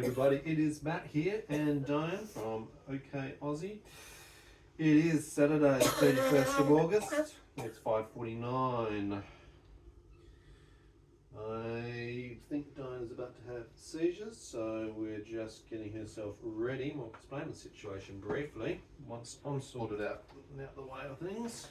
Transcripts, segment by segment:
everybody, it is Matt here and Dyan from OK Aussie. It is Saturday, 31st of August. It's 5:49. I think Dyan is about to have seizures, so we're just getting herself ready. We'll explain the situation briefly once I'm sorted out the way of things.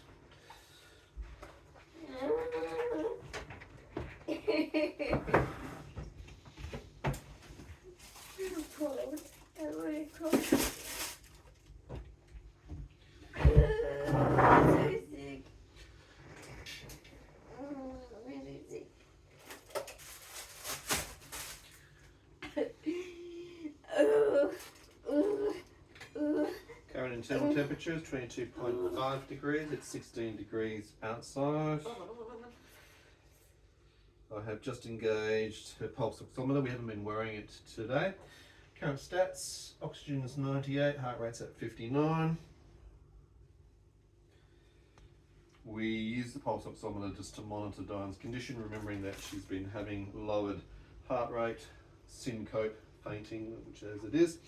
Current internal temperature is 22.5 degrees, it's 16 degrees outside. I have just engaged her pulse oximeter, we haven't been wearing it today. Current stats, oxygen is 98, heart rate's at 59. We use the pulse oximeter just to monitor Dyan's condition, remembering that she's been having lowered heart rate, syncope, fainting, which as it is,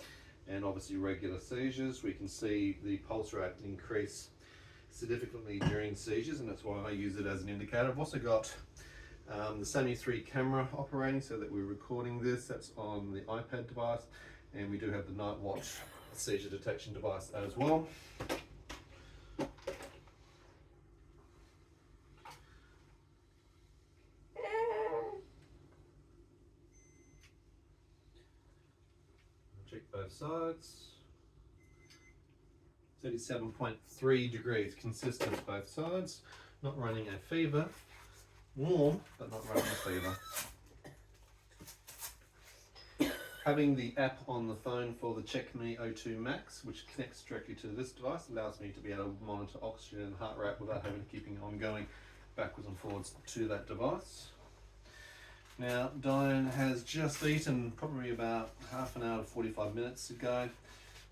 and obviously regular seizures. We can see the pulse rate increase significantly during seizures, and that's why I use it as an indicator. I've also got the SAMI 3 camera operating so that we're recording this. That's on the iPad device, and we do have the night watch seizure detection device as well. Check both sides. 37.3 degrees, consistent both sides. Not running a fever. Warm, but not running a fever. Having the app on the phone for the CheckMe O2 Max, which connects directly to this device, allows me to be able to monitor oxygen and heart rate without having to keep on going backwards and forwards to that device. Now, Dyan has just eaten probably about half an hour to 45 minutes ago.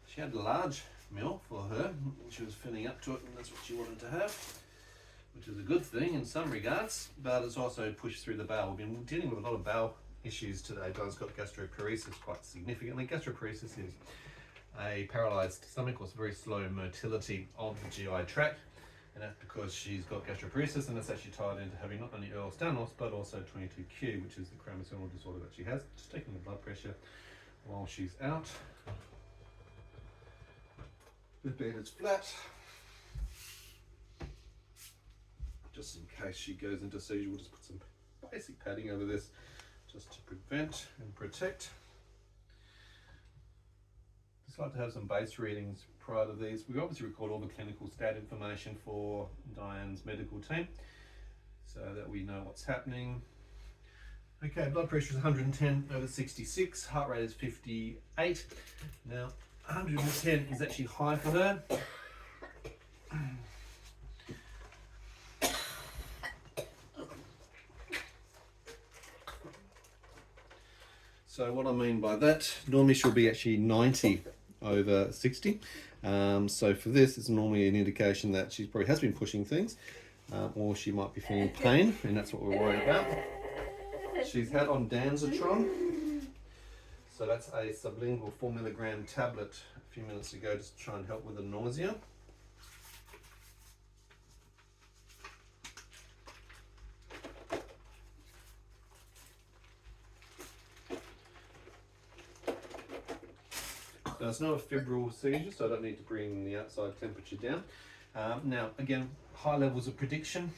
She had a large meal for her. She was filling up to it, and that's what she wanted to have, which is a good thing in some regards, but it's also pushed through the bowel. We've been dealing with a lot of bowel issues today. Dyan's got gastroparesis quite significantly. Gastroparesis is a paralysed stomach, or very slow motility of the GI tract, and that's because she's got gastroparesis, and that's actually tied into having not only Ehlers-Danlos but also 22q, which is the chromosomal disorder that she has. Just taking the blood pressure while she's out. The bed is flat. Just in case she goes into seizure, we'll just put some basic padding over this just to prevent and protect. Just like to have some base readings prior to these. We obviously record all the clinical stat information for Dyan's medical team so that we know what's happening. Okay, blood pressure is 110/66, heart rate is 58. Now, 110 is actually high for her. So what I mean by that, normally she'll be actually 90/60. So for this, it's normally an indication that she probably has been pushing things, or she might be feeling pain, and that's what we're worried about. She's had on Danzatron, so that's a sublingual 4 milligram tablet a few minutes ago just to try and help with the nausea. Now, it's not a febrile seizure, so I don't need to bring the outside temperature down. Now, again, high levels of prediction,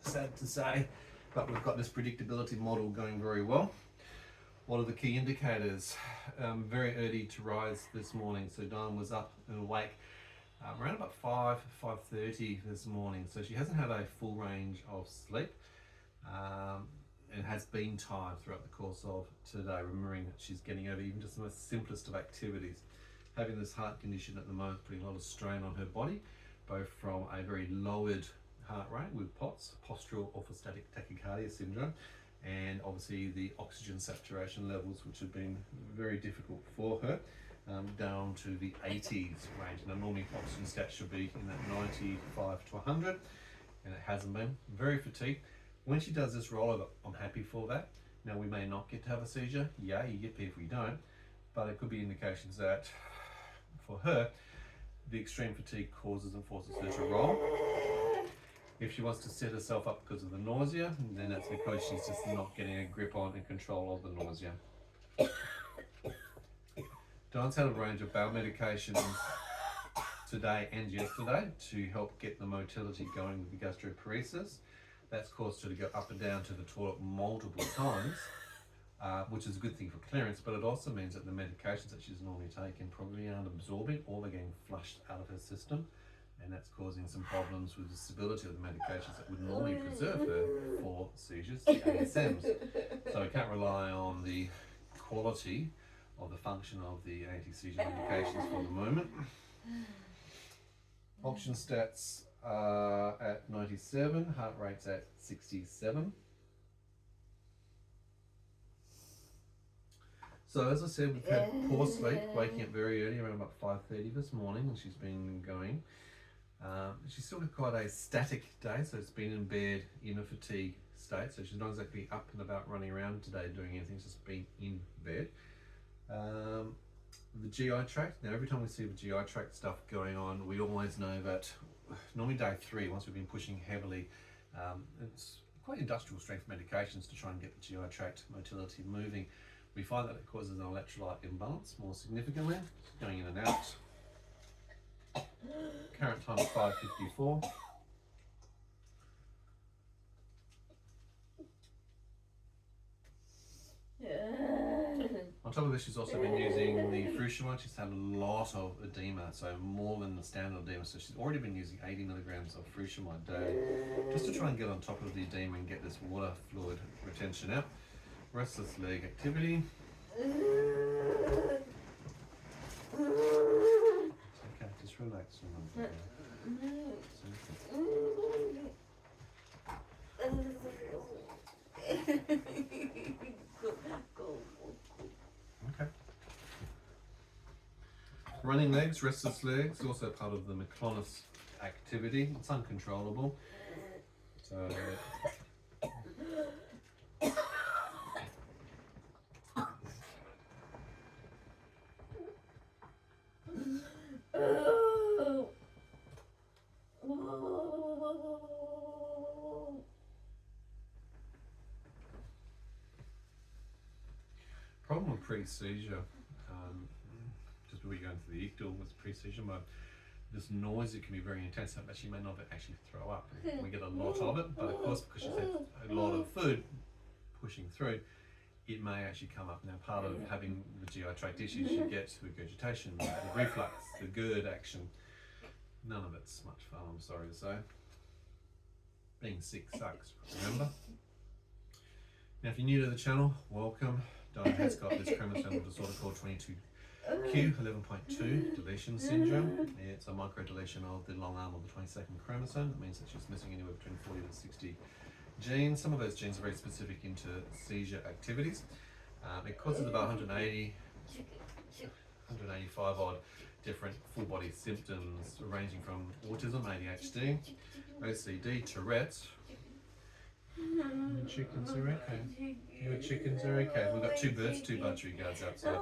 sad to say, but we've got this predictability model going very well. What are the key indicators? Very early to rise this morning, so Dyan was up and awake around about 5:30 this morning, so she hasn't had a full range of sleep. And has been tired throughout the course of today, remembering that she's getting over even just the most simplest of activities. Having this heart condition at the moment, putting a lot of strain on her body, both from a very lowered heart rate with POTS, postural orthostatic tachycardia syndrome, and obviously the oxygen saturation levels, which have been very difficult for her, down to the 80s range. Now normally oxygen stat should be in that 95 to 100, and it hasn't been. Very fatigued. When she does this rollover, I'm happy for that. Now we may not get to have a seizure, yeah, you get there if we don't, but it could be indications that for her, the extreme fatigue causes and forces her to roll. If she wants to set herself up because of the nausea, then that's because she's just not getting a grip on and control of the nausea. Dyan's had a range of bowel medications today and yesterday to help get the motility going with the gastroparesis. That's caused her to go up and down to the toilet multiple times, which is a good thing for clearance, but it also means that the medications that she's normally taking probably aren't absorbing or they're getting flushed out of her system, and that's causing some problems with the stability of the medications that would normally preserve her for seizures, the ASMs. So we can't rely on the quality of the function of the anti-seizure medications for the moment. Oxygen stats are at 97, heart rate's at 67. So as I said, we've had poor sleep, waking up very early, around about 5:30 this morning, and she's been going. She's still got quite a static day, so it's been in bed in a fatigue state, so she's not exactly up and about running around today doing anything, she's just been in bed. The GI tract, now every time we see the GI tract stuff going on, we always know that normally day 3, once we've been pushing heavily, it's quite industrial strength medications to try and get the GI tract motility moving. We find that it causes an electrolyte imbalance more significantly, going in and out. Current time is 5:54. On top of this, she's also been using the Frushima. She's had a lot of edema, so more than the standard edema. So she's already been using 80 milligrams of Frushima a day, just to try and get on top of the edema and get this water fluid retention out. Restless leg activity. Okay, just relax. Okay. Running legs, restless legs, also part of the Maclonus activity. It's uncontrollable. So problem with pre-seizure, just before you go into the ictal with pre-seizure mode, this noise, it can be very intense, but she may not actually throw up. We get a lot of it, but of course because she's had a lot of food pushing through, it may actually come up. Now part of having the GI tract issues, you get regurgitation, the reflux, the GERD action. None of it's much fun, I'm sorry to say. Being sick sucks, remember? Now if you're new to the channel, welcome. Dyan has got this chromosomal disorder called 22q11.2 deletion syndrome. It's a microdeletion of the long arm of the 22nd chromosome. That means that she's missing anywhere between 40 to 60 genes. Some of those genes are very specific into seizure activities. It causes about 185 odd different full body symptoms, ranging from autism, ADHD, OCD, Tourette's. Your chickens are okay. Your chickens are okay. We've got 2 birds, 2 butchery guards outside.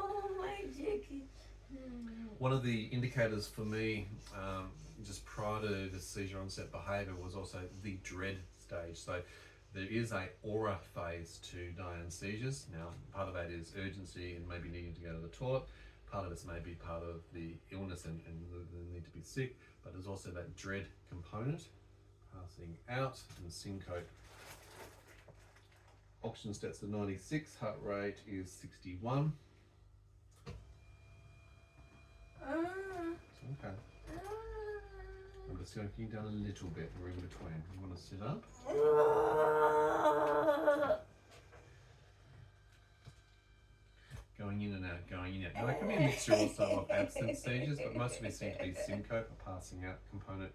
One of the indicators for me, just prior to the seizure onset behaviour, was also the dread stage. So there is a aura phase to Dyan's seizures. Now, part of that is urgency and maybe needing to go to the toilet. Part of this may be part of the illness and the need to be sick, but there's also that dread component. Passing out and syncope. Oxygen stats at 96, heart rate is 61. Okay. I'm just going down a little bit. We're in between. You want to sit up? Going in and out, going in and out. Now, there can be a mixture also of absent seizures, but most of these seem to be syncope, a passing out component.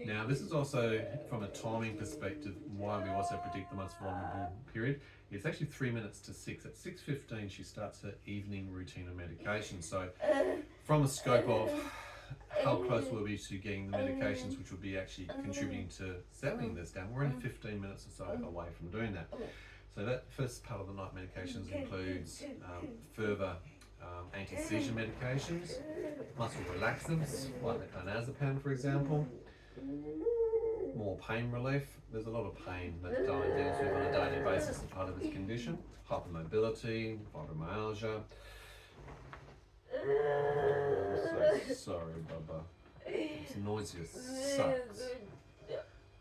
Now this is also, from a timing perspective, why we also predict the most vulnerable period. It's actually 3 minutes to 6. At 6:15 she starts her evening routine of medication. So from a scope of how close were we to getting the medications which would be actually contributing to settling this down? We're in 15 minutes or so away from doing that. So that first part of the night medications includes further anti-seizure medications, muscle relaxants like the clonazepam, for example, more pain relief. There's a lot of pain that Dyan deals with on a daily basis as part of his condition. Hypermobility, fibromyalgia. I'm so sorry, Bubba. It's nausea sucks.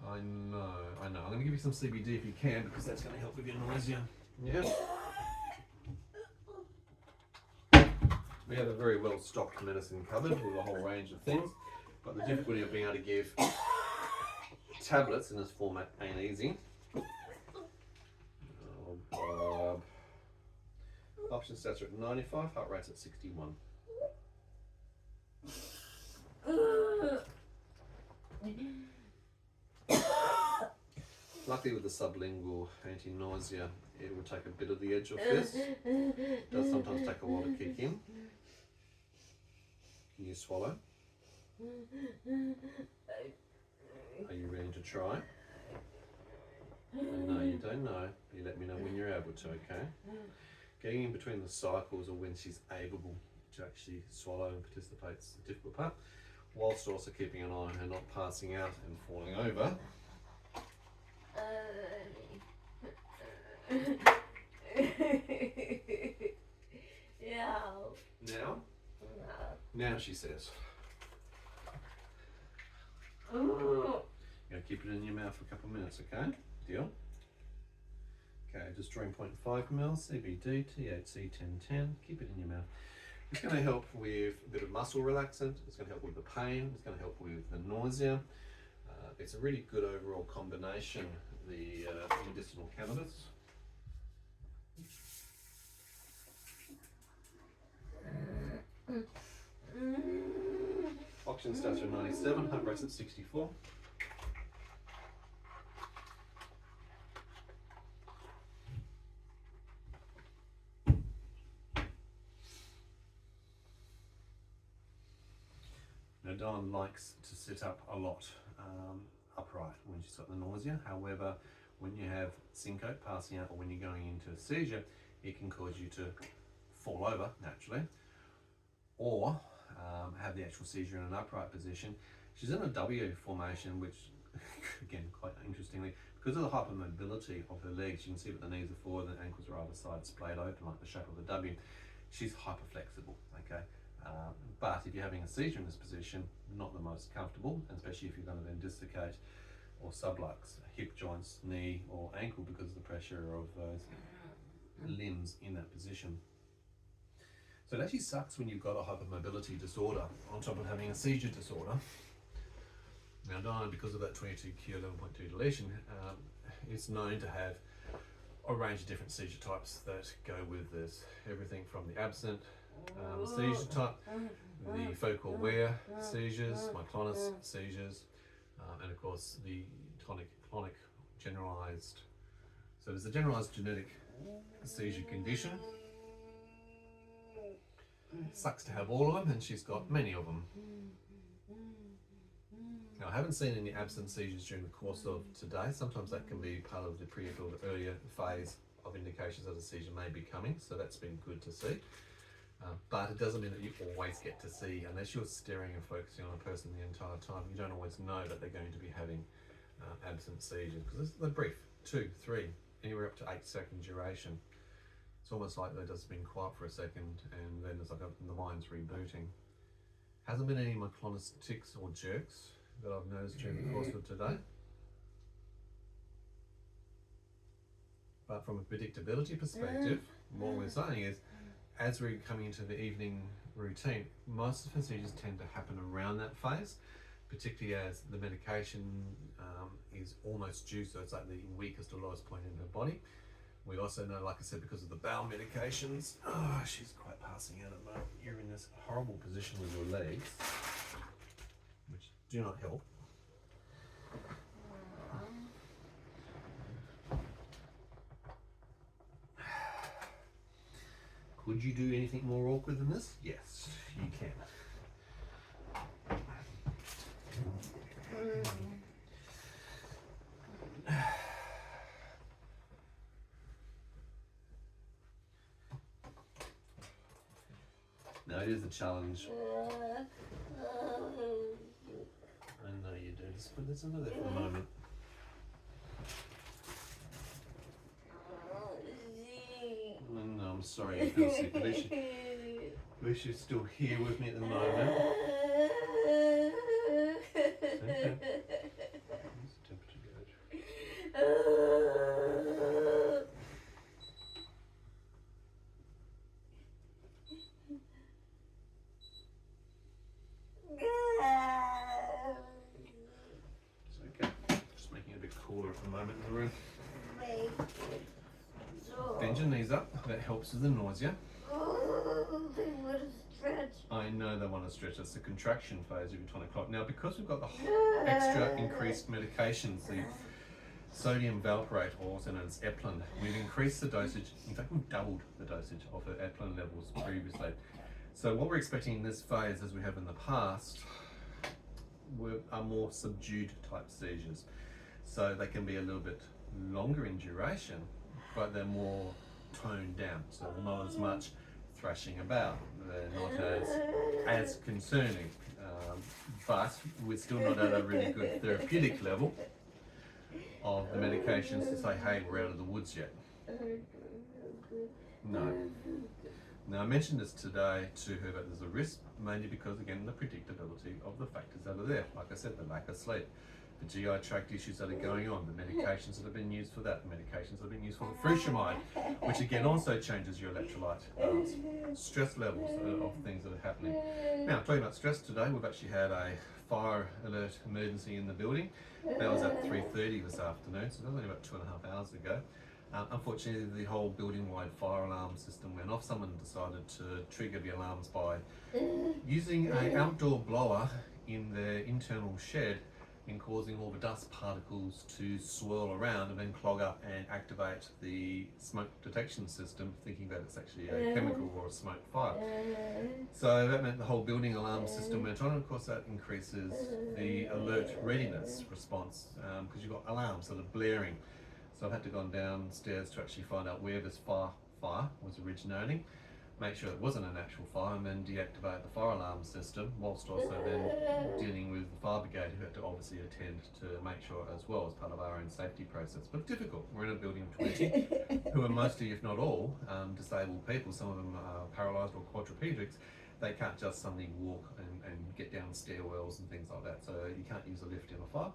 I know. I'm going to give you some CBD if you can, because that's going to help with your nausea. Yeah. We have a very well stocked medicine cupboard with a whole range of things, but the difficulty of being able to give tablets in this format ain't easy. Oh, Bob. Oxygen stats are at 95, heart rate's at 61. Luckily with the sublingual anti-nausea, it will take a bit of the edge off this. It does sometimes take a while to kick in. Can you swallow? Are you ready to try? No, you don't know. You let me know when you're able to, okay? Getting in between the cycles or when she's able to actually swallow and participate is the difficult part, whilst also keeping an eye on her not passing out and falling over. Now? Now she says. You're going to keep it in your mouth for a couple of minutes, okay? Deal? Okay, just drawing 0.5 ml, CBD, THC 1010, keep it in your mouth. It's going to help with a bit of muscle relaxant, it's going to help with the pain, it's going to help with the nausea. It's a really good overall combination, the medicinal cannabis. Oxygen stats are 97, heart rate's at 64. Now Dyan likes to sit up a lot, upright when she's got the nausea. However, when you have syncope, passing out, or when you're going into a seizure, it can cause you to fall over naturally, or have the actual seizure in an upright position. She's in a W formation, which again, quite interestingly, because of the hypermobility of her legs, you can see that the knees are forward and the ankles are either side splayed open like the shape of a W. She's hyperflexible, okay? But if you're having a seizure in this position, not the most comfortable, especially if you're going to then dislocate or sublux hip joints, knee or ankle because of the pressure of those limbs in that position. So it actually sucks when you've got a hypermobility disorder on top of having a seizure disorder. Now Dyan, because of that 22q11.2 deletion, is known to have a range of different seizure types that go with this. Everything from the absent seizure type, the focal aware seizures, myoclonus seizures, and of course the tonic-clonic generalized. So there's a generalized genetic seizure condition. Sucks to have all of them, and she's got many of them. Now, I haven't seen any absent seizures during the course of today. Sometimes that can be part of the pre-or the earlier phase of indications that a seizure may be coming, so that's been good to see. But it doesn't mean that you always get to see, unless you're staring and focusing on a person the entire time, you don't always know that they're going to be having absent seizures, because they're brief, 2, 3, anywhere up to 8-second duration. It's almost like they've just been quiet for a second and then it's like the mind's rebooting. Hasn't been any myoclonus tics or jerks that I've noticed during the course of today. But from a predictability perspective, what we're saying is, as we're coming into the evening routine, most of the seizures tend to happen around that phase, particularly as the medication is almost due, so it's like the weakest or lowest point in her body. We also know, like I said, because of the bowel medications, she's quite passing out at the moment. You're in this horrible position with your legs, which do not help. Could you do anything more awkward than this? Yes, you can. it is a challenge. I know you do. Just put this under there for a moment. No, I'm sorry you feel sick. At least you're still here with me at the moment. Okay. Where's the temperature gauge? It's okay. Just making it a bit cooler at the moment in the room. Bend your knees up. That helps with the nausea. They want to stretch. I know they want to stretch. That's the contraction phase of your tonic clock. Now, because we've got the extra increased medications, the sodium valproate, or also known as Eplein, we've increased the dosage. In fact, we've doubled the dosage of the Eplein levels previously. So what we're expecting in this phase, as we have in the past, are more subdued type seizures. So they can be a little bit longer in duration, but they're more toned down. So not as much thrashing about. They're not as concerning, but we're still not at a really good therapeutic level of the medications to say, hey, we're out of the woods yet. No. Now, I mentioned this today to her that there's a risk, mainly because, again, the predictability of the factors that are there. Like I said, the lack of sleep, the GI tract issues that are going on, the medications that have been used for that, the medications that have been used for the frutamide, which again also changes your electrolyte balance, stress levels of things that are happening. Now, talking about stress today, we've actually had a fire alert emergency in the building. That was at 3:30 this afternoon, so that was only about 2.5 hours ago. Unfortunately, the whole building-wide fire alarm system went off. Someone decided to trigger the alarms by using an outdoor blower in their internal shed and causing all the dust particles to swirl around and then clog up and activate the smoke detection system, thinking that it's actually a chemical or a smoke fire. So that meant the whole building alarm system went on, and of course that increases the alert readiness response because you've got alarms that are blaring. So I've had to go downstairs to actually find out where this fire was originating, make sure it wasn't an actual fire, and then deactivate the fire alarm system, whilst also then dealing with the fire brigade, who had to obviously attend to make sure as well as part of our own safety process. But difficult. We're in a building of 20 who are mostly, if not all, disabled people. Some of them are paralysed or quadriplegics. They can't just suddenly walk and get down stairwells and things like that. So you can't use a lift in a fire.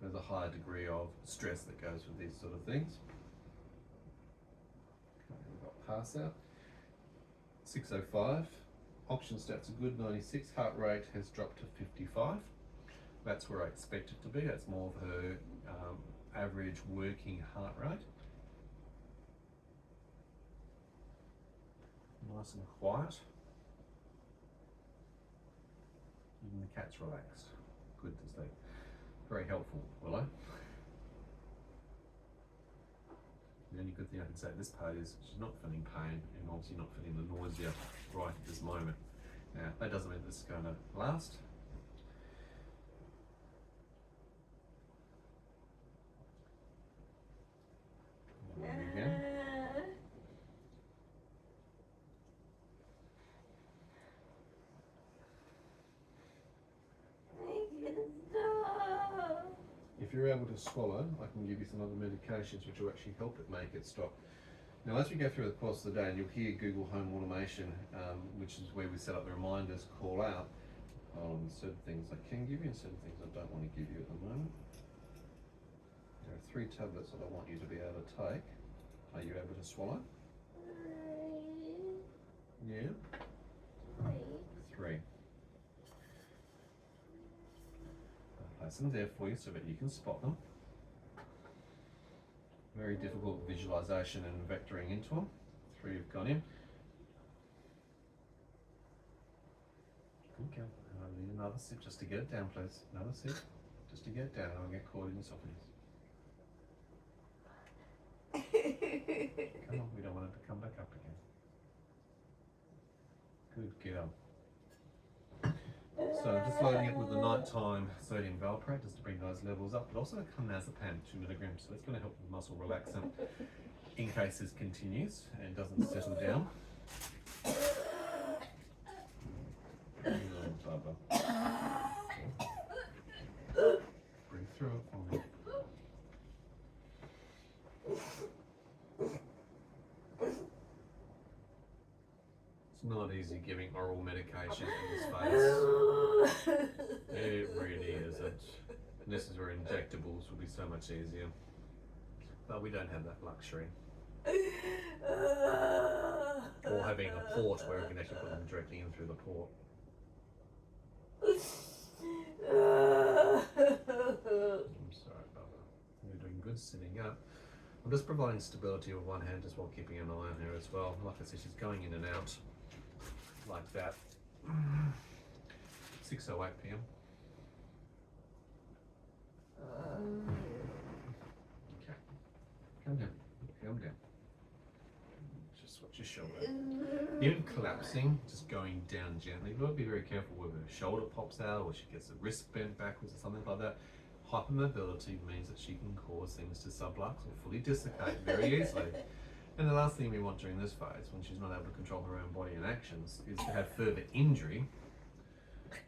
There's a higher degree of stress that goes with these sort of things. Okay, we've got pass out. 6:05. Oxygen stats are good, 96. Heart rate has dropped to 55. That's where I expect it to be. That's more of her average working heart rate. Nice and quiet. Even the cat's relaxed. Good to see. Very helpful, Willow. The only good thing I can say at this part is she's not feeling pain and obviously not feeling the nausea right at this moment. Now, that doesn't mean this is going to last. Again. If you're able to swallow, I can give you some other medications which will actually help it make it stop. Now, as we go through the course of the day, and you'll hear Google Home Automation, which is where we set up the reminders, call out certain things I can give you and certain things I don't want to give you at the moment. There are 3 tablets that I want you to be able to take. Are you able to swallow? Yeah? 3. I'll place them there for you so that you can spot them. Very difficult visualization and vectoring into them. 3 have gone in. Okay, I need another sip just to get it down, please. Another sip, just to get it down. I'll get caught in your esophagus. Come on, we don't want it to come back up again. Good girl. So I'm just loading it with the nighttime sodium valproate just to bring those levels up, but also clonazepam 2 milligrams. So that's going to help the muscle relaxant in case this continues and doesn't settle down. Bubba. Breathe through it for me. It's not easy giving oral medication in this phase. It really isn't. And this is where injectables will be so much easier. But we don't have that luxury. Or having a port where we can actually put them directly in through the port. I'm sorry, Bubba. You're doing good sitting up. I'm just providing stability with one hand just while keeping an eye on her as well. Like I said, she's going in and out like that. 6:08 p.m. Okay. Calm down. Calm down. Just watch your shoulder. Even collapsing, just going down gently. You've got to be very careful whether her shoulder pops out or she gets the wrist bent backwards or something like that. Hypermobility means that she can cause things to sublux or fully dissipate very easily. And the last thing we want during this phase, when she's not able to control her own body and actions, is to have further injury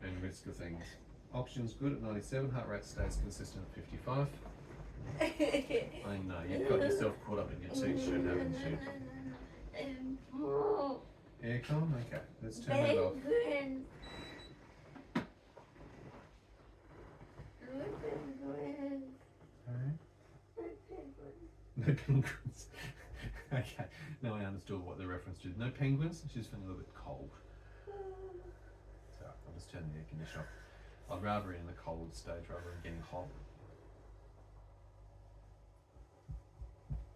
and risk of things. Oxygen's good at 97, heart rate stays consistent at 55. I know, you've got yourself caught up in your t-shirt, haven't you? Aircon? Okay, let's turn that off. No penguins. Okay, now I understood what the reference to. No penguins? She's feeling a little bit cold. So I'll just turn the air conditioner off. I'd rather in the cold stage rather than getting hot.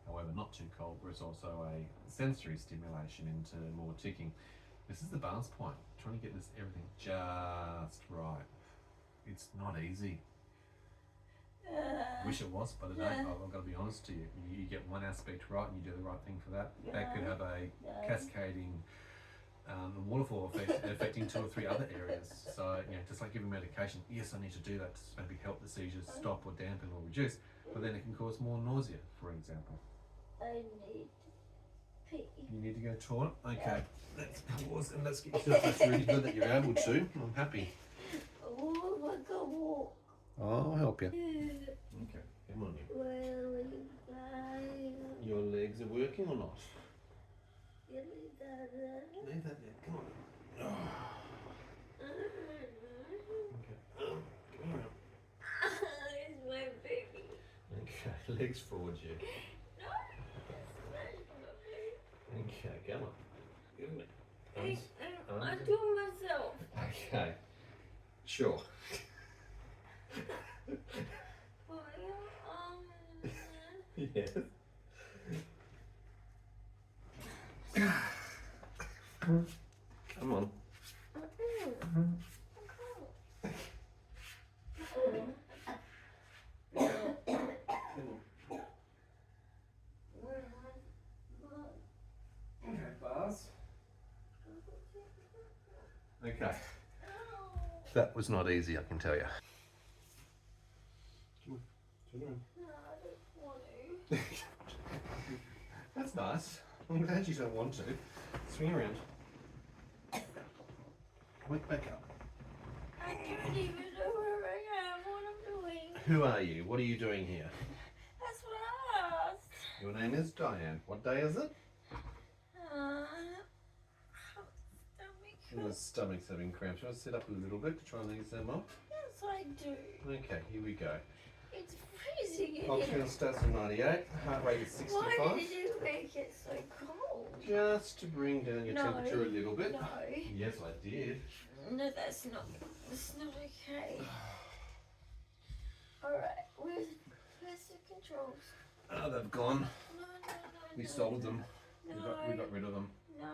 However, not too cold, where it's also a sensory stimulation into more ticking. This is the balance point, trying to get this everything just right. It's not easy. Wish it was, but it ain't. I've got to be honest to you. You get one aspect right and you do the right thing for that. That could have a cascading waterfall effect affecting 2 or 3 other areas. So, you know, just like giving medication, yes, I need to do that to maybe help the seizures stop or dampen or reduce, but then it can cause more nausea, for example. I need to pee. You need to go to the toilet? Okay, let's pause and let's get yourself. That's really good that you're able to. I'm happy. Oh, I can walk. Oh, I'll help you. Okay, come on you. Your legs are working or not? Leave that there, come on. Okay, come on. It's my baby. Okay, legs forward you. No, that's my baby. Okay, come on. Give me. I'm doing myself. Okay, sure. Yes. Come on. Okay, bars. Okay. That was not easy, I can tell you. Come on, turn around. No, I don't want to. That's nice. I'm glad you don't want to. Swing around. Wake back up. I don't even know where I am, what I'm doing. Who are you? What are you doing here? That's what I asked. Your name is Dyan. What day is it? Your stomach's having cramps. You want to sit up a little bit to try and ease them off? Yes, I do. Okay, here we go. It's freezing in Oxygen here. starts at 98. Heart rate is 65. Why did you make it so cold? Just to bring down your temperature a little bit. No. Yes, I did. No, that's not okay. Alright, where's the controls? Oh, they've gone. No. We sold them. No. We got rid of them. No.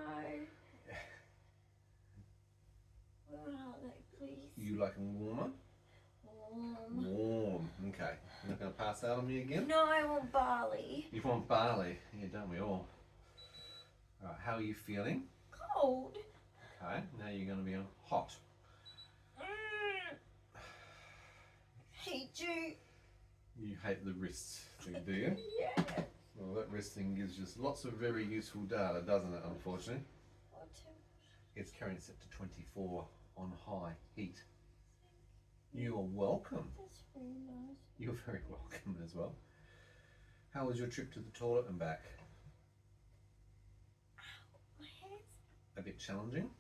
Where are they, please? You like them warmer? Warm. Okay. You're not going to pass out on me again? No, I want barley. You want barley? Yeah, don't we all? Alright, how are you feeling? Cold. Okay, now you're going to be on hot. Hate you. You hate the wrists thing, do you? Yeah. Well, that wrist thing gives you lots of very useful data, doesn't it, unfortunately? What It's currentently set to 24 on high heat. You are welcome. That's very nice. You're very welcome as well. How was your trip to the toilet and back? My head's... A bit challenging?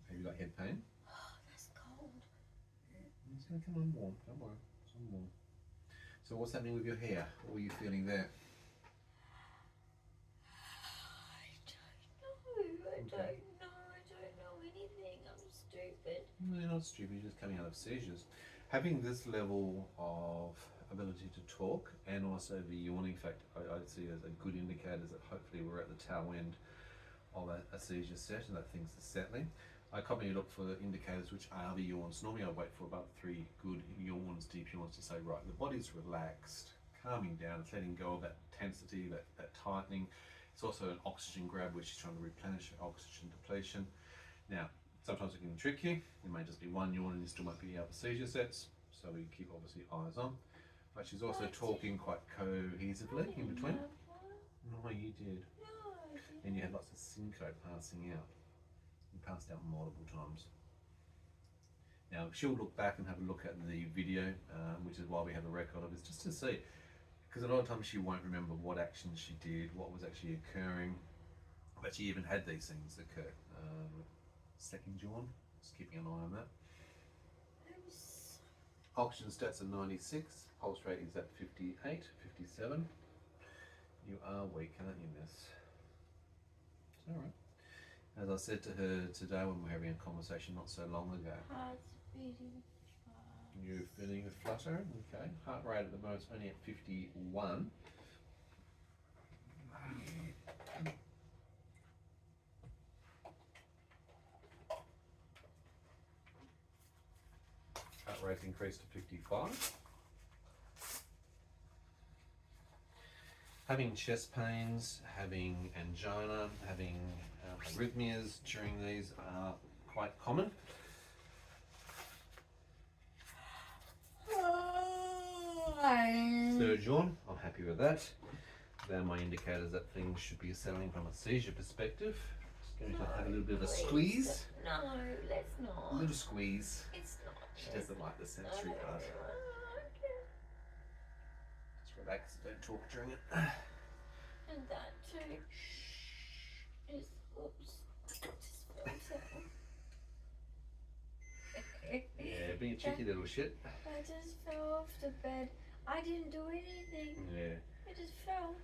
Have you got head pain? Oh, that's cold. It's going to come on warm, don't worry. It's on warm. So what's happening with your hair? What were you feeling there? I don't know anything. I'm stupid. No, you're not stupid, you're just coming out of seizures. Having this level of ability to talk and also the yawning fact, I'd see as a good indicator that hopefully we're at the tail end of a seizure set and that things are settling. I commonly look for indicators which are the yawns. Normally I wait for about 3 good yawns, deep yawns, to say, right, the body's relaxed, calming down, it's letting go of that tensity, that tightening. It's also an oxygen grab where she's trying to replenish her oxygen depletion. Now, sometimes it can trick you. It may just be one yawn and you still might be out of seizure sets, so we keep obviously eyes on. But she's also talking quite cohesively in between. No, you did. No, I didn't. And you had lots of syncope passing out. You passed out multiple times. Now she'll look back and have a look at the video, which is why we have a record of this, just to see. Because a lot of times she won't remember what actions she did, what was actually occurring, but she even had these things occur. Second yawn, just keeping an eye on that. Oxygen stats are 96, pulse rate is at 58, 57. You are weak, aren't you, miss? It's alright. As I said to her today when we were having a conversation not so long ago. Heart's beating fast. You're feeling a flutter, okay. Heart rate at the moment is only at 51. Heart rate's increased to 55. Having chest pains, having angina, having arrhythmias during these are quite common. Third yawn, I'm happy with that. They're my indicators that things should be settling from a seizure perspective. Just going to have a little bit of a squeeze. No, let's A not. little squeeze. It's not. She doesn't like the sensory part. Just relax, don't talk during it. And that too. Is, oops. I just fell down. Yeah, being a cheeky little shit. I just fell off the bed. I didn't do anything. Yeah. I just fell.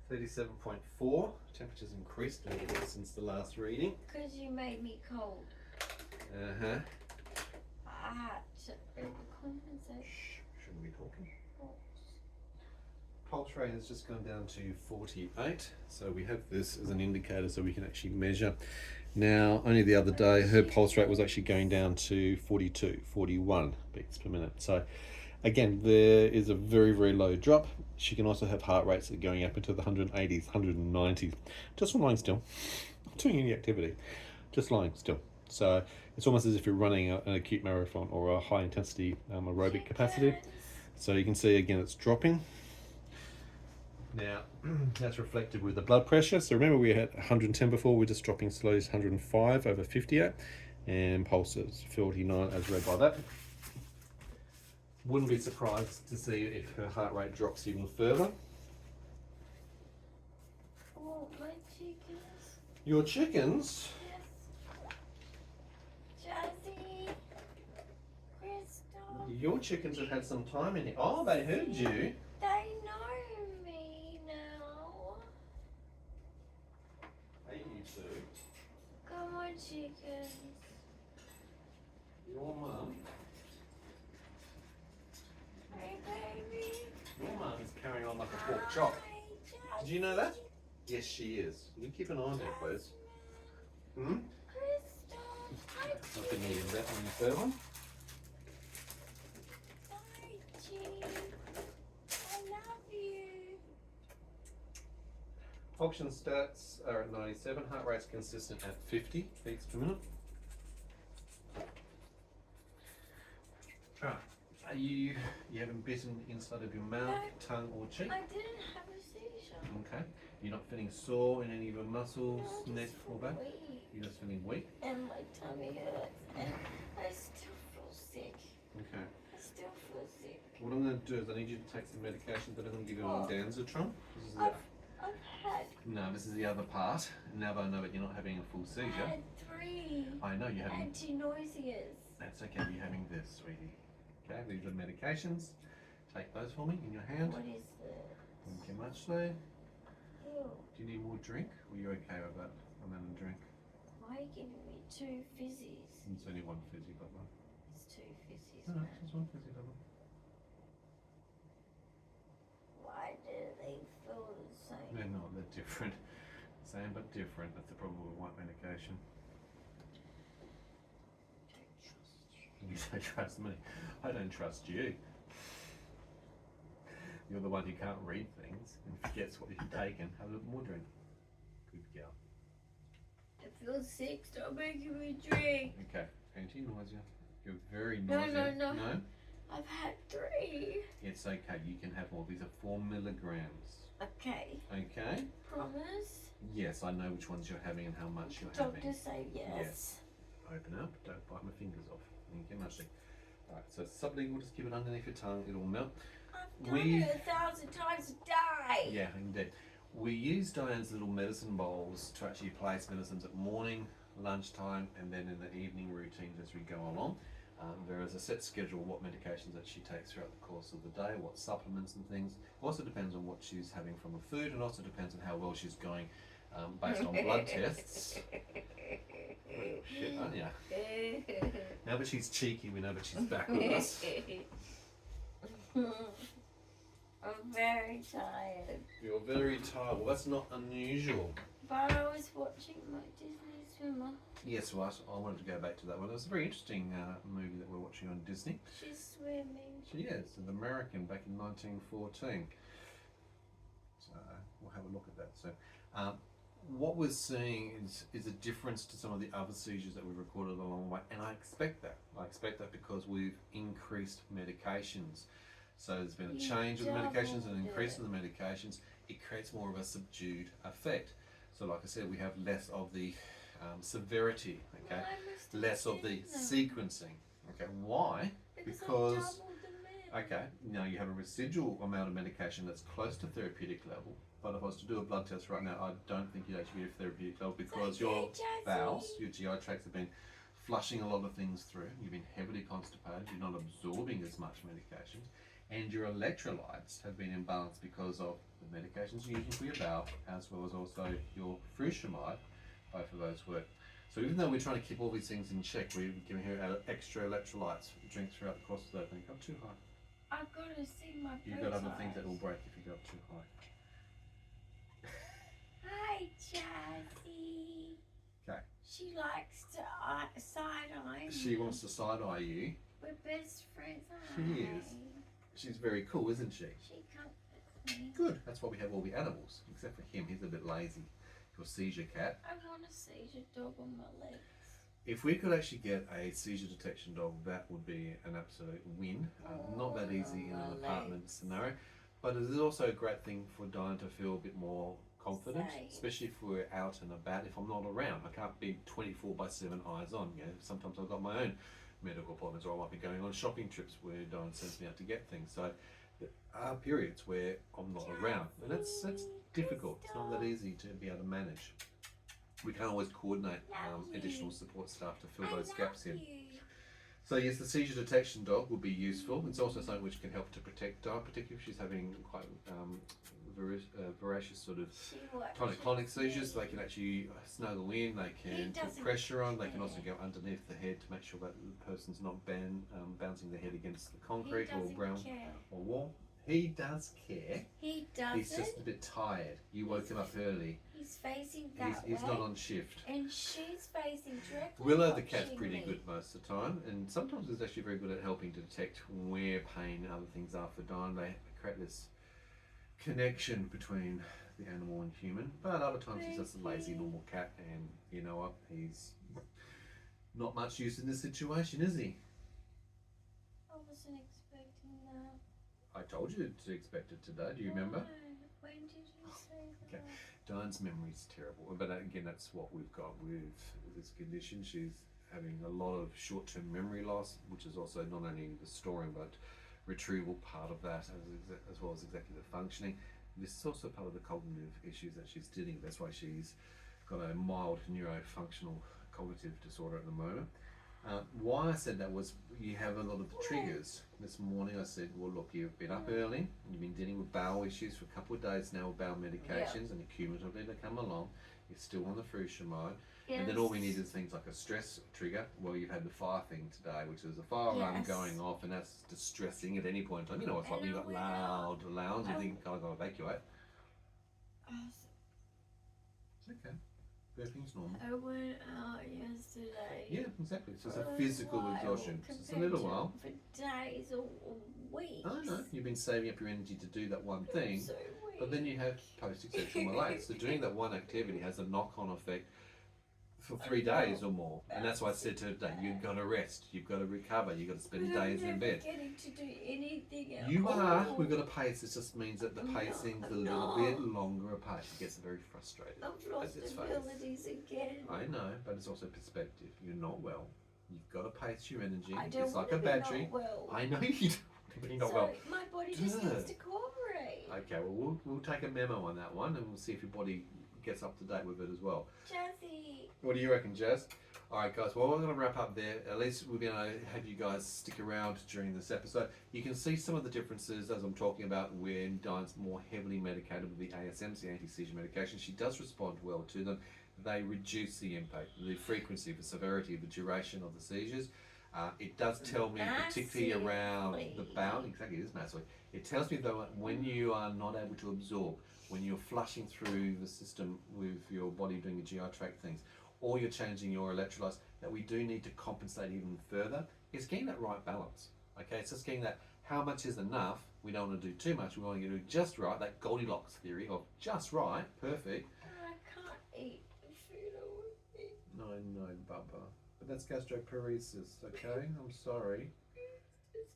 37.4. Temperature's increased a little bit since the last reading. Because you made me cold. Uh-huh. I had to overcompensate. Shh, shouldn't be talking. Pulse rate has just gone down to 48, so we have this as an indicator so we can actually measure. Now, only the other day her pulse rate was actually going down to 42, 41 beats per minute. So again, there is a very, very low drop. She can also have heart rates that are going up into the 180s, 190s, just from lying still, not doing any activity, just lying still. So it's almost as if you're running an acute marathon or a high intensity aerobic capacity. So you can see again it's dropping. Now, that's reflected with the blood pressure. So remember we had 110 before, we're just dropping slowly to 105 over 58, and pulse is 49 as read by that. Wouldn't be surprised to see if her heart rate drops even further. Oh, my chickens. Your chickens? Yes. Jazzy. Crystal. Your chickens have had some time in here. Oh, they heard you. They know me now. Hey, you two. Come on, chickens. Your mum. Hey, baby. Your mum is carrying on like a pork chop. Hi, Did you know that? Yes, she is. You keep an eye on her, please. Hmm? Crystal. Hi, I've been eating that on the third one. Hi, G. I love you. Oxygen stats are at 97. Heart rate's consistent at 50 beats per minute. Alright. Are you haven't bitten inside of your mouth, No. tongue or cheek? I didn't have a seizure. Okay. You're not feeling sore in any of your muscles, No, neck just or back? weak. You're just feeling weak? And my tummy hurts. And I still feel sick. Okay. I still feel sick. What I'm going to do is I need you to take some medication that I'm going to give you on What? Danzatron. This is I've had. no, this is the other part. Now that I know that you're not having a full seizure. I had 3 I know you're having. anti-nauseas. That's okay. You're having this, sweetie. Okay, these are medications. Take those for me in your hand. What is this? Thank you much, there. Ew. Do you need more drink? Or are you okay with that amount of drink? Why are you giving me 2 fizzies? It's only one fizzy, but one. It's 2 fizzies. No, man. it's one fizzy, but one. Why do they feel the same? They're not. They're different. Same but different. That's the problem with white medication. You don't trust me. I don't trust you. You're the one who can't read things and forgets what you've taken. Have a little more drink. Good girl. I feel sick. Stop making me drink. Okay. Anti-nausea. You're very No, nauseous. no, no. No? I've had 3. It's okay. You can have more. These are 4 milligrams. Okay. Okay? Promise? Yes, I know which ones you're having and how much you're Doctor having. say yes. Yes. Open up. Don't bite my fingers off. Thank you much. Alright, so sublingual, just keep it underneath your tongue. It'll melt. I've done it 1,000 times a day. Yeah, indeed. We use Dyan's little medicine bowls to actually place medicines at morning, lunchtime, and then in the evening routines as we go along. There is a set schedule what medications that she takes throughout the course of the day, what supplements and things. It also depends on what she's having from the food, and also depends on how well she's going based on blood tests. Shit, aren't you? Now that she's cheeky, we know that she's back with us. I'm very tired. You're very tired. Well, that's not unusual. But I was watching my Disney swimmer. Yes, right. I wanted to go back to that one. It was a very interesting movie that we're watching on Disney. She's swimming. She is an American back in 1914. So we'll have a look at that soon. What we're seeing is a difference to some of the other seizures that we've recorded along the way, and I expect that. I expect that because we've increased medications. So there's been a change of the medications and an increase in the medications. It creates more of a subdued effect. So like I said, we have less of the severity, okay? Less of the sequencing, okay? Why? Because okay, now you have a residual amount of medication that's close to therapeutic level, but if I was to do a blood test right now, I don't think you'd actually be at therapeutic level because your bowels, your GI tracts have been flushing a lot of things through. You've been heavily constipated, you're not absorbing as much medication, and your electrolytes have been imbalanced because of the medications you're using for your bowel, as well as also your frutamide. Both of those work. So even though we're trying to keep all these things in check, we're giving her extra electrolytes drinks throughout the course of the day. Don't go up too high. I've got to see my You've got other things that will break if you go up too high. Hi, Jazzy. Okay. She likes to side-eye me. She wants to side-eye you. We're best friends, aren't She we? is. She's very cool, isn't she? She comforts me. Good. That's why we have all the animals, except for him. He's a bit lazy. Your seizure cat. I want a seizure dog on my legs. If we could actually get a seizure detection dog, that would be an absolute win. Not that easy in an apartment scenario, but it is also a great thing for Dyan to feel a bit more confident, Safe. especially if we're out and about. If I'm not around, I can't be 24/7 eyes on. You know, sometimes I've got my own medical appointments, or I might be going on shopping trips where Dyan sends me out to get things. So there are periods where I'm not around, and that's difficult. It's not that easy to be able to manage. We can't always coordinate additional support staff to fill those gaps in. So yes, the seizure detection dog will be useful. It's also something which can help to protect Dyan, particularly if she's having quite voracious sort of tonic-clonic seizures. They can actually snuggle in, they can put pressure on, they can also go underneath the head to make sure that the person's not bouncing their head against the concrete or ground or wall. He does care. He doesn't. He's just a bit tired. You woke him up early. He's facing that He's way. not on shift. And she's facing directly. Willow the cat's watching pretty me. good most of the time, and sometimes it's actually very good at helping to detect where pain and other things are for Dyan. They create this connection between the animal and human, but other times he's just a lazy normal cat, and you know what? He's not much use in this situation, is he? I wasn't expecting that. I told you to expect it today. Do you remember? When did you say that? Okay. Dyan's memory's terrible, but again, that's what we've got with this condition. She's having a lot of short-term memory loss, which is also not only the storing but retrieval part of that, as well as executive functioning. This is also part of the cognitive issues that she's dealing with. That's why she's got a mild neurofunctional cognitive disorder at the moment. Why I said that was you have a lot of the triggers. This morning I said, well look, you've been up early, you've been dealing with bowel issues for a couple of days now with bowel medications, and cumulatively they come along, you're still on the Fruition mode, and then all we need is things like a stress trigger. Well, you've had the fire thing today, which is a fire alarm going off, and that's distressing at any point in time. You know what it's like when you've got loud alarms, you think kind of got to evacuate. It's okay. Everything's normal. I went out yesterday. Yeah, exactly. So it's a physical exhaustion. So it's a little while. For days or weeks. I know. You've been saving up your energy to do that one thing, So but then you have post-exceptional malaise. So doing that one activity has a knock-on effect for 3 days or more. And that's why I said to her today, you've got to rest, you've got to recover, you've got to spend days in bed. Getting to do anything else. You are. We've got to pace. It just means that the pacing's a little bit longer a pace. It gets very frustrated. I've lost at this phase. abilities again. I know, but it's also perspective. You're not well. You've got to pace your energy. I don't It's like want a to be battery. not well. I know you don't want to be not So well. my body just needs to cooperate. Okay, well, we'll take a memo on that one, and we'll see if your body gets up to date with it as well. Jazzy. What do you reckon, Jazz? All right, guys. Well, we're going to wrap up there. At least we're going to have you guys stick around during this episode. You can see some of the differences as I'm talking about when Dyan's more heavily medicated with the ASMs, the anti-seizure medication. She does respond well to them. They reduce the impact, the frequency, the severity, the duration of the seizures. It does tell me, particularly around the bowel, exactly, it is massively. It tells me though when you are not able to absorb, when you're flushing through the system with your body doing the GI tract things, or you're changing your electrolytes, that we do need to compensate even further. It's getting that right balance. Okay, it's just getting that how much is enough. We don't want to do too much, we want to do just right, that Goldilocks theory of just right, perfect. I can't eat the food I want to eat. No, Bubba. But that's gastroparesis, okay? I'm sorry.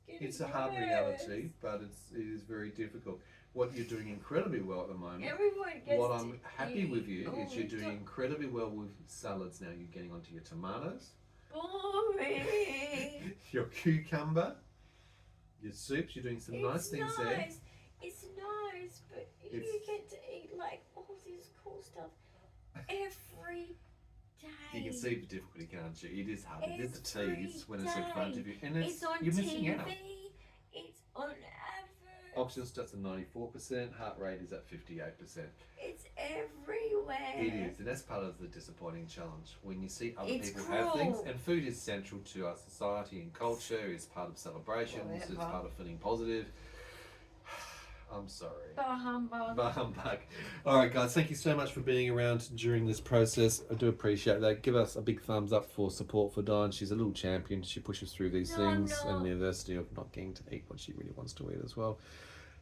It's a hard reality, but it is very difficult. What you're doing incredibly well at the moment. Everyone gets What I'm happy with you Oh, is you're doing incredibly well with salads now. You're getting onto your tomatoes, boring. your cucumber, your soups. You're doing some nice things there. It's nice, but you get to eat like all this cool stuff every day. You can see the difficulty, can't you? It is hard. It is the tease when it's in front of you, and It's on you're TV. missing out. It's on adverts. Oxygen stats at 94%. Heart rate is at 58%. It's everywhere. It is, and that's part of the disappointing challenge. When you see other It's people have things, cruel. and food is central to our society and culture, it's part of celebrations, it's Whatever. part of feeling positive. I'm sorry. Bah humbug. Bah humbug. All right, guys, thank you so much for being around during this process. I do appreciate that. Give us a big thumbs up for support for Dyan. She's a little champion. She pushes through these things, and the adversity of not getting to eat what she really wants to eat as well.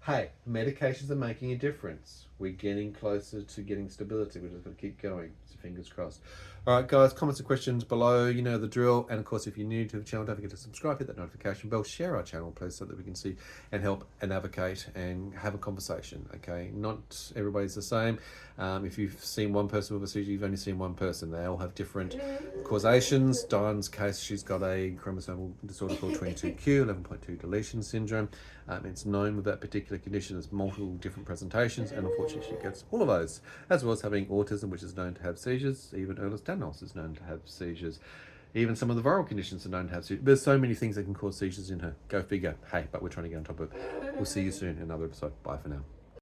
Hey, medications are making a difference. We're getting closer to getting stability. We're just going to keep going. So fingers crossed. All right, guys, comments and questions below. You know the drill. And of course, if you're new to the channel, don't forget to subscribe, hit that notification bell, share our channel, please, so that we can see and help and advocate and have a conversation. Okay, not everybody's the same. If you've seen one person with a seizure, you've only seen one person. They all have different causations. Dyan's case, she's got a chromosomal disorder called 22q, 11.2 deletion syndrome. It's known with that particular condition as multiple different presentations, and unfortunately she gets all of those, as well as having autism, which is known to have seizures. Even Ehlers-Danlos is known to have seizures. Even some of the viral conditions are known to have seizures. There's so many things that can cause seizures in her. Go figure. Hey, but we're trying to get on top of it. We'll see you soon in another episode. Bye for now.